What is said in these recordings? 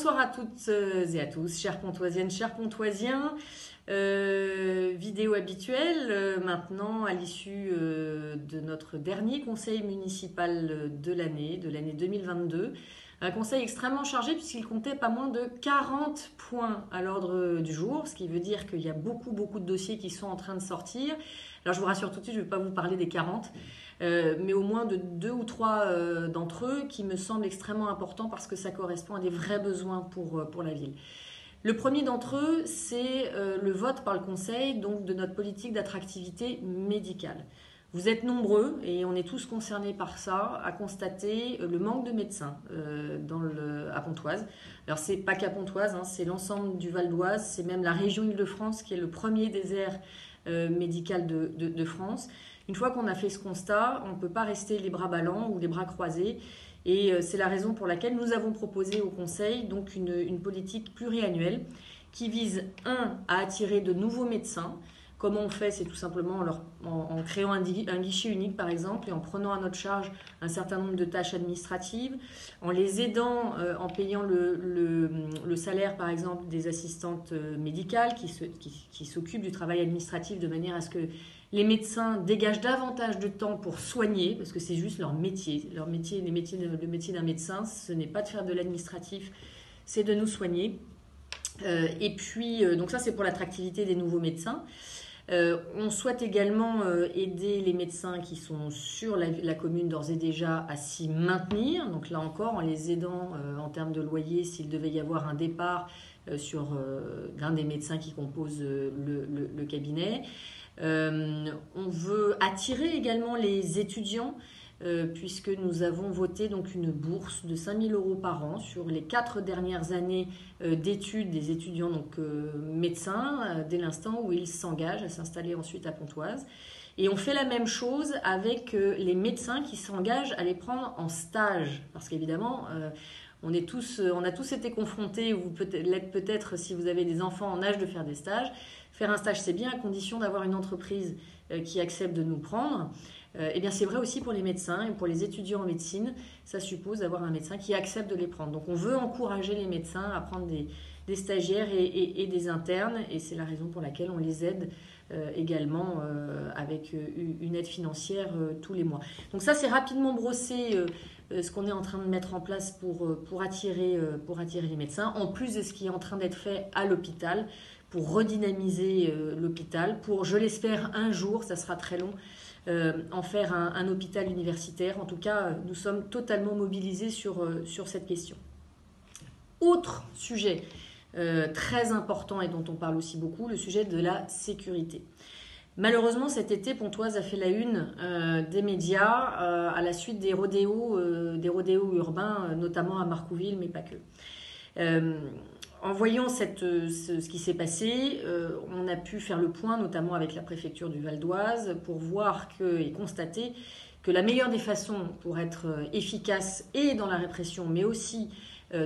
Bonsoir à toutes et à tous, chères pontoisiennes, chers pontoisiens. Vidéo habituelle maintenant à l'issue de notre dernier conseil municipal de l'année 2022. Un conseil extrêmement chargé puisqu'il comptait pas moins de 40 points à l'ordre du jour, ce qui veut dire qu'il y a beaucoup de dossiers qui sont en train de sortir. Alors je vous rassure tout de suite, je ne vais pas vous parler des 40, mais au moins de 2 ou 3 d'entre eux qui me semblent extrêmement importants parce que ça correspond à des vrais besoins pour la ville. Le premier d'entre eux, c'est le vote par le Conseil donc, de notre politique d'attractivité médicale. Vous êtes nombreux, et on est tous concernés par ça, à constater le manque de médecins à Pontoise. Alors c'est pas qu'à Pontoise, c'est l'ensemble du Val d'Oise, c'est même la région Île-de-France qui est le premier désert médical de France. Une fois qu'on a fait ce constat, on ne peut pas rester les bras ballants ou les bras croisés. Et c'est la raison pour laquelle nous avons proposé au Conseil donc une politique pluriannuelle qui vise, à attirer de nouveaux médecins. Comment on fait? C'est tout simplement en créant un guichet unique, par exemple, et en prenant à notre charge un certain nombre de tâches administratives, en les aidant, en payant le salaire, par exemple, des assistantes médicales qui s'occupent du travail administratif de manière à ce que les médecins dégagent davantage de temps pour soigner, parce que c'est juste leur métier. Le métier d'un médecin, ce n'est pas de faire de l'administratif, c'est de nous soigner. Et puis, donc ça, c'est pour l'attractivité des nouveaux médecins. On souhaite également aider les médecins qui sont sur la commune d'ores et déjà à s'y maintenir. Donc là encore, en les aidant en termes de loyer, s'il devait y avoir un départ sur l'un des médecins qui composent le cabinet. On veut attirer également les étudiants puisque nous avons voté donc une bourse de 5 000 € par an sur les 4 dernières années d'études des étudiants donc, médecins dès l'instant où ils s'engagent à s'installer ensuite à Pontoise. Et on fait la même chose avec les médecins qui s'engagent à les prendre en stage parce qu'évidemment on a tous été confrontés, ou l'êtes peut-être si vous avez des enfants en âge de faire des stages. Faire un stage, c'est bien à condition d'avoir une entreprise qui accepte de nous prendre. Eh bien, c'est vrai aussi pour les médecins et pour les étudiants en médecine. Ça suppose d'avoir un médecin qui accepte de les prendre. Donc, on veut encourager les médecins à prendre des stagiaires et des internes. Et c'est la raison pour laquelle on les aide également avec une aide financière tous les mois. Donc ça, c'est rapidement brossé ce qu'on est en train de mettre en place pour attirer les médecins, en plus de ce qui est en train d'être fait à l'hôpital, pour redynamiser l'hôpital, pour, je l'espère, un jour, ça sera très long, en faire un hôpital universitaire. En tout cas, nous sommes totalement mobilisés sur cette question. Autre sujet très important et dont on parle aussi beaucoup, le sujet de la sécurité. Malheureusement, cet été, Pontoise a fait la une des médias à la suite des rodéos urbains, notamment à Marcouville, mais pas que. En voyant ce qui s'est passé, on a pu faire le point, notamment avec la préfecture du Val d'Oise, pour voir et constater que la meilleure des façons pour être efficace et dans la répression, mais aussi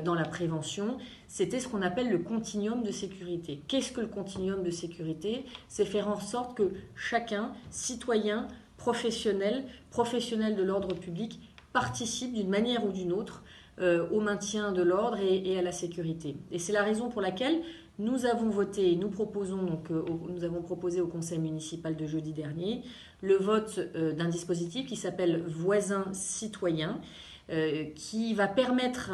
dans la prévention, c'était ce qu'on appelle le continuum de sécurité. Qu'est-ce que le continuum de sécurité? C'est faire en sorte que chacun, citoyen, professionnel de l'ordre public, participe d'une manière ou d'une autre au maintien de l'ordre et à la sécurité. Et c'est la raison pour laquelle nous avons voté, nous avons proposé au conseil municipal de jeudi dernier le vote d'un dispositif qui s'appelle Voisin citoyen, qui va permettre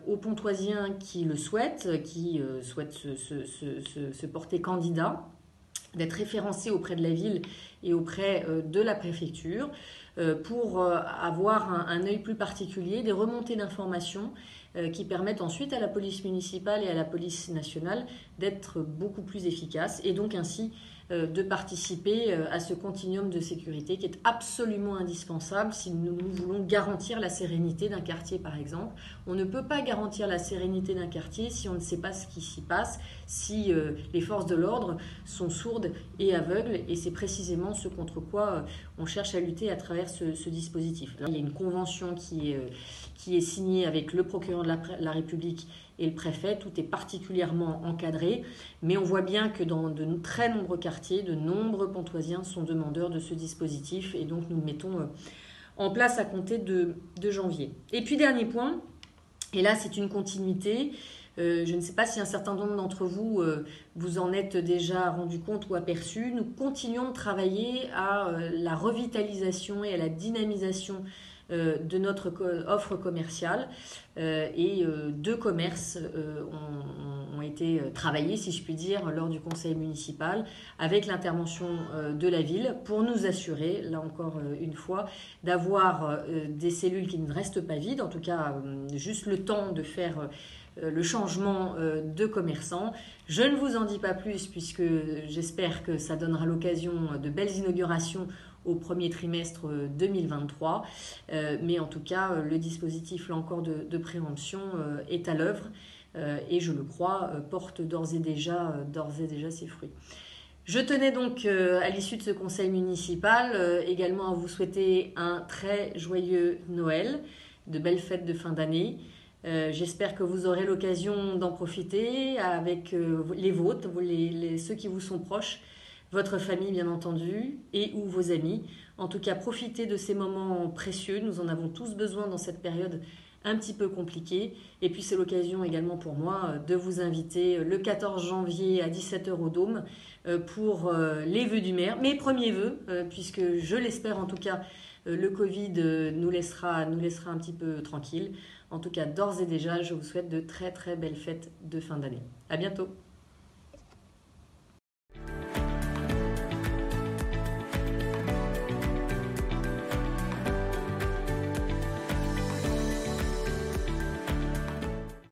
aux Pontoisiens qui le souhaitent, qui souhaitent se porter candidat, d'être référencés auprès de la ville et auprès de la préfecture pour avoir un œil plus particulier, des remontées d'informations qui permettent ensuite à la police municipale et à la police nationale d'être beaucoup plus efficaces et donc ainsi de participer à ce continuum de sécurité qui est absolument indispensable si nous voulons garantir la sérénité d'un quartier, par exemple. On ne peut pas garantir la sérénité d'un quartier si on ne sait pas ce qui s'y passe, si les forces de l'ordre sont sourdes et aveugles, et c'est précisément ce contre quoi on cherche à lutter à travers ce dispositif. Là, il y a une convention qui est signée avec le procureur de la République et le préfet, tout est particulièrement encadré, mais on voit bien que dans de très nombreux quartiers, de nombreux Pontoisiens sont demandeurs de ce dispositif, et donc nous le mettons en place à compter de janvier. Et puis dernier point, et là c'est une continuité, Je ne sais pas si un certain nombre d'entre vous vous en êtes déjà rendu compte ou aperçu. Nous continuons de travailler à la revitalisation et à la dynamisation de notre offre commerciale et deux commerces ont été travaillés, si je puis dire, lors du conseil municipal avec l'intervention de la ville pour nous assurer, là encore une fois, d'avoir des cellules qui ne restent pas vides, en tout cas juste le temps de faire le changement de commerçants. Je ne vous en dis pas plus puisque j'espère que ça donnera l'occasion de belles inaugurations au premier trimestre 2023. Mais en tout cas, le dispositif là encore de préemption est à l'œuvre et je le crois porte d'ores et déjà ses fruits. Je tenais donc à l'issue de ce conseil municipal également à vous souhaiter un très joyeux Noël, de belles fêtes de fin d'année. J'espère que vous aurez l'occasion d'en profiter avec les vôtres, ceux qui vous sont proches, votre famille bien entendu, et ou vos amis. En tout cas, profitez de ces moments précieux. Nous en avons tous besoin dans cette période un petit peu compliquée. Et puis c'est l'occasion également pour moi de vous inviter le 14 janvier à 17h au Dôme pour les vœux du maire, mes premiers vœux, puisque je l'espère en tout cas, le Covid nous laissera un petit peu tranquille. En tout cas, d'ores et déjà, je vous souhaite de très très belles fêtes de fin d'année. À bientôt.